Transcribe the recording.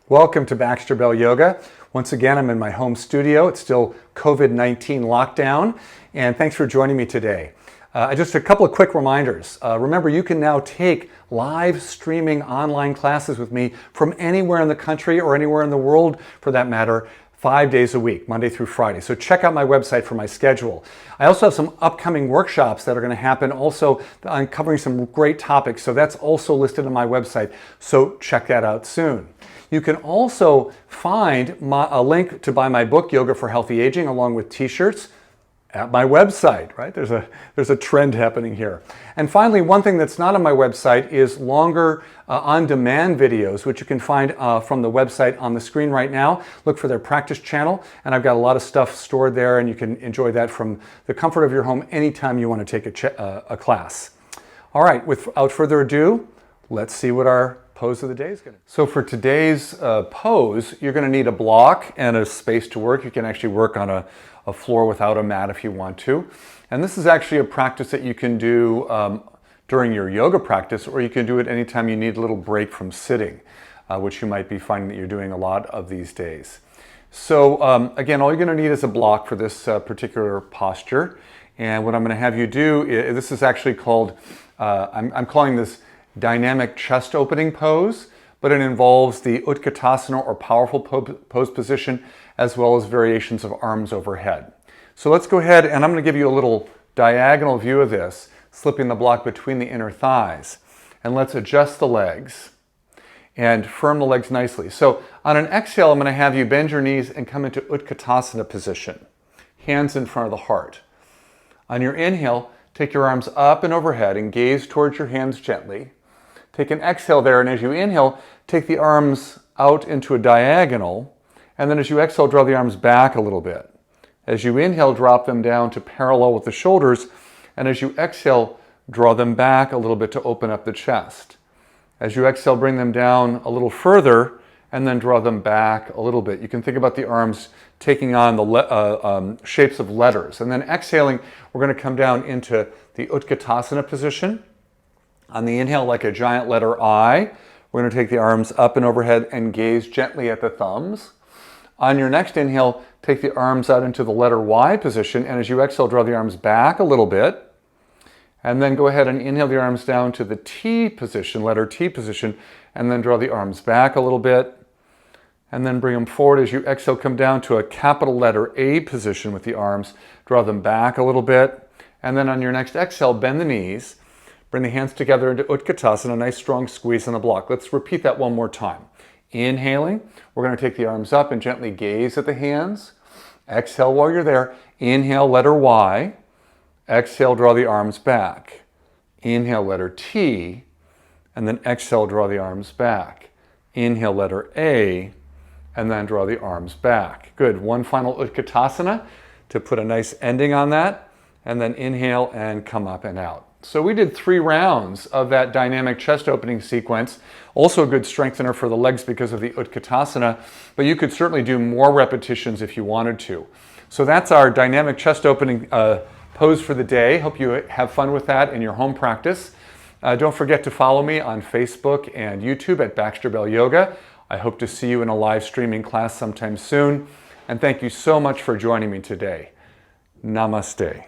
Welcome to Baxter Bell Yoga. Once again, I'm in my home studio. It's still COVID-19 lockdown, and thanks for joining me today. Just a couple of quick reminders. Remember, you can now take live streaming online classes with me from anywhere in the country or anywhere in the world, for that matter, 5 days a week, Monday through Friday. So check out my website for my schedule. I also have some upcoming workshops that are going to happen also on covering some great topics. So that's also listed on my website. So check that out soon. You can also find a link to buy my book, Yoga for Healthy Aging, along with t-shirts at my website, right? There's a trend happening here. And finally, one thing that's not on my website is longer on-demand videos, which you can find from the website on the screen right now. Look for their practice channel, and I've got a lot of stuff stored there, and you can enjoy that from the comfort of your home anytime you want to take a class. All right, without further ado, let's see what our pose of the day is going to be. So for today's pose, you're going to need a block and a space to work. You can actually work on a floor without a mat if you want to. And this is actually a practice that you can do during your yoga practice, or you can do it anytime you need a little break from sitting, which you might be finding that you're doing a lot of these days. So again, all you're going to need is a block for this particular posture. And what I'm going to have you do, this is actually called, I'm calling this dynamic chest opening pose, but it involves the Utkatasana or powerful pose position, as well as variations of arms overhead. So let's go ahead, and I'm going to give you a little diagonal view of this, slipping the block between the inner thighs. And let's adjust the legs and firm the legs nicely. So on an exhale, I'm going to have you bend your knees and come into Utkatasana position, hands in front of the heart. On your inhale, take your arms up and overhead and gaze towards your hands gently. Take an exhale there, and as you inhale, take the arms out into a diagonal, and then as you exhale, draw the arms back a little bit. As you inhale, drop them down to parallel with the shoulders, and as you exhale, draw them back a little bit to open up the chest. As you exhale, bring them down a little further, and then draw them back a little bit. You can think about the arms taking on the shapes of letters. And then exhaling, we're going to come down into the Utkatasana position. On the inhale, like a giant letter I, we're going to take the arms up and overhead and gaze gently at the thumbs. On your next inhale, take the arms out into the letter Y position, and as you exhale, draw the arms back a little bit. And then go ahead and inhale the arms down to the T position, letter T position, and then draw the arms back a little bit. And then bring them forward. As you exhale, come down to a capital letter A position with the arms. Draw them back a little bit. And then on your next exhale, bend the knees. Bring the hands together into Utkatasana, a nice strong squeeze on the block. Let's repeat that one more time. Inhaling, we're going to take the arms up and gently gaze at the hands. Exhale while you're there. Inhale, letter Y. Exhale, draw the arms back. Inhale, letter T. And then exhale, draw the arms back. Inhale, letter A. And then draw the arms back. Good. One final Utkatasana to put a nice ending on that. And then inhale and come up and out. So we did 3 rounds of that dynamic chest opening sequence. Also a good strengthener for the legs because of the Utkatasana, but you could certainly do more repetitions if you wanted to. So that's our dynamic chest opening pose for the day. Hope you have fun with that in your home practice. Don't forget to follow me on Facebook and YouTube at Baxter Bell Yoga. I hope to see you in a live streaming class sometime soon. And thank you so much for joining me today. Namaste.